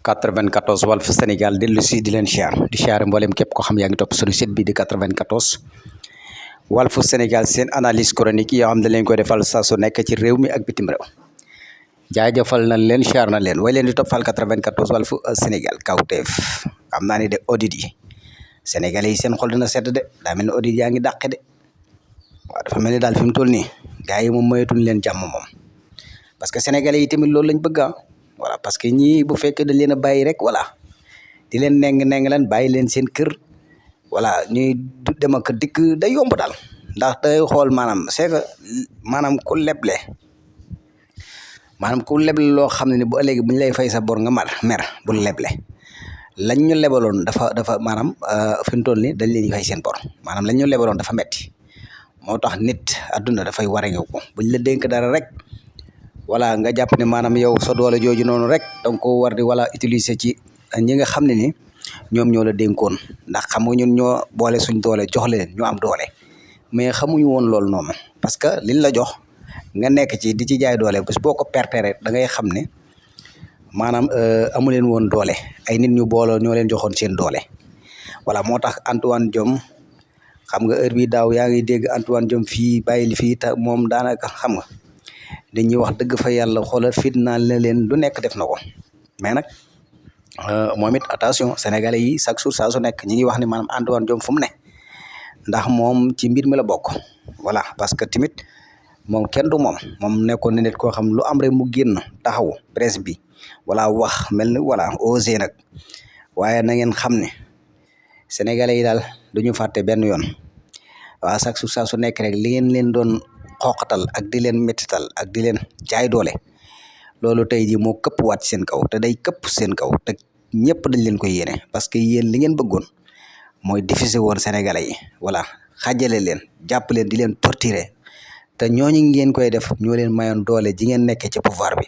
94 Walf Sénégal dellu si di leen siyaare mboolem képp ko xam yaa ngi topp suñu site bi di 94 Walf Sénégal seen analyse chronique yoo xam ne leen koy defal saa su nekk ci réew mi ak bitim réew jaajëfal nañ leen siyaar na leen way leen di toppal 94 Walf Sénégal kawteef xam naa ni de audit yi sénégalais yi seen xol dina sedd de daa mel ni audit yaa ngi dàqe de waaw dafa mel ni daal fi mu toll nii gars yi moom moyetuñ leen jàmm moom parce que sénégalais yi tamit loolu lañ bëgg voilà parce que ñii bu fekkee dañ leen a bàyyi rek voilà di leen neng leen bàyyi leen seen kër voilà ñuy dem ak dikk day yomb daal ndax day xool maanaam c'est que maanaam ku leble loo xam ne ni bu ëllëgee bu ñu lay fay sa bor nga mer bu leble lañ ñu lebaloon dafa maanaam fi mu toll nii dañ leen di fay seen bor maanaam lañ ñu lebaloon dafa metti moo tax nit adduna dafay war a ñëw ko buñ la dénk dara rek voilà nga jàpp ne maanaam yow sa doole jooju noonu rek danga ko war di wala utiliser ci ñi nga xam ne ni ñoom ñoo la dénkoon ndax xam nga ñun ñoo boole suñ doole jox leen ñu am doole mais xamuñu woon loolu noonu parce que liñ la jox nga nekk ci di ci jaay doole bés boo ko perte rek da ngay xam ne maanaam amu leen woon doole ay nit ñu booloo ñoo leen joxoon seen doole voilà moo tax Antoine Diome xam nga heure bi daaw yaa ngi dégg Antoine Diome fii bàyyi li fii te moom daanaka xam nga dañuy wax dëgg fa yàlla xoolal fitnaal na leen lu nekk def na ko mais nag moom it attention sénégalais yi chaque jour saa su nekk ñi ngi wax ni maanaam Antoine Diome fu mu ne ndax moom ci mbir mi la bokk voilà parce que tamit moom kenn du moom nekkoon na nit koo xam lu am rek mu génn taxaw presse bi wala wax mel ni voilà osé nag waaye na ngeen xam ne sénégalais yi daal duñu fàtte benn yoon waaw chaque jour saa su nekk rek li ngeen leen doon xooqatal ak di leen méttital ak di leen jaay doole loolu tey jii moo këpp waat seen kaw te day këpp seen kaw te ñëpp dañ leen koy yéene parce que yéen li ngeen bëggoon mooy diffuser woon sénégalais yi voilà xaajale leen jàpp leen di leen torturer te ñooñu ngeen koy def ñoo leen mayoon doole ji ngeen nekkee ci pouvoir bi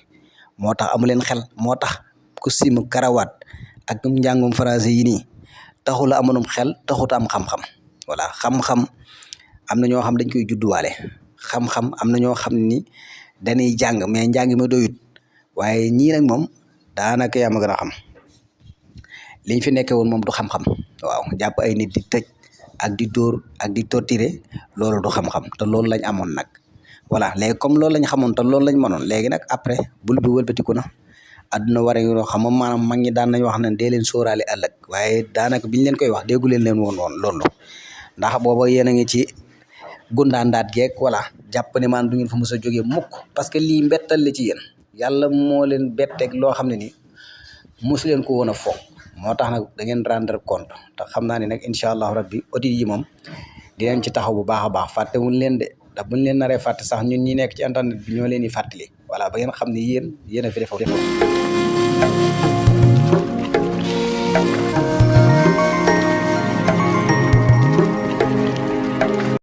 moo tax amu leen xel moo tax ku simu karawaat ak njàngum français yi nii taxul a amoonum xel taxut am xam-xam voilà xam-xam am na ñoo xam dañ koy judduwaale xam-xam am na ñoo xam ni dañuy jàng mais njàng ma doyut waaye ñii nag moom daanaka yaa ma gën a xam liñ fi nekkee woon moom du xam-xam waaw jàpp ay nit di tëj ak di dóor ak di torturer loolu du xam-xam te loolu lañ amoon nag voilà léegi comme loolu lañ xamoon te loolu lañ mënoon léegi nag après bul bi wëlbatiku na adduna war a yoo xam maanaam mag ñi daan nañ wax ne dee leen sóoraale ëllëg waaye daanaka biñ leen koy wax déggu leen woon loolu ndax booba yéen a ngi ci gundaandaat geeg voilà jàpp ne maan du ngeen fa mos a jógee mukk parce que lii mbettal la ci yéen yàlla moo leen betteeg loo xam ne ni mosu leen ko woon a foog moo tax nag da ngeen rendre compte te xam naa ne nag incha allahu rabbi audit yi moom dinañ ci taxaw bu baax a baax fàttewuñ leen de ndax buñ leen naree fàtte sax ñun ñi nekk ci internet bi ñoo leen di fàttali voilà ba ngeen xam ne yéen a fi defoon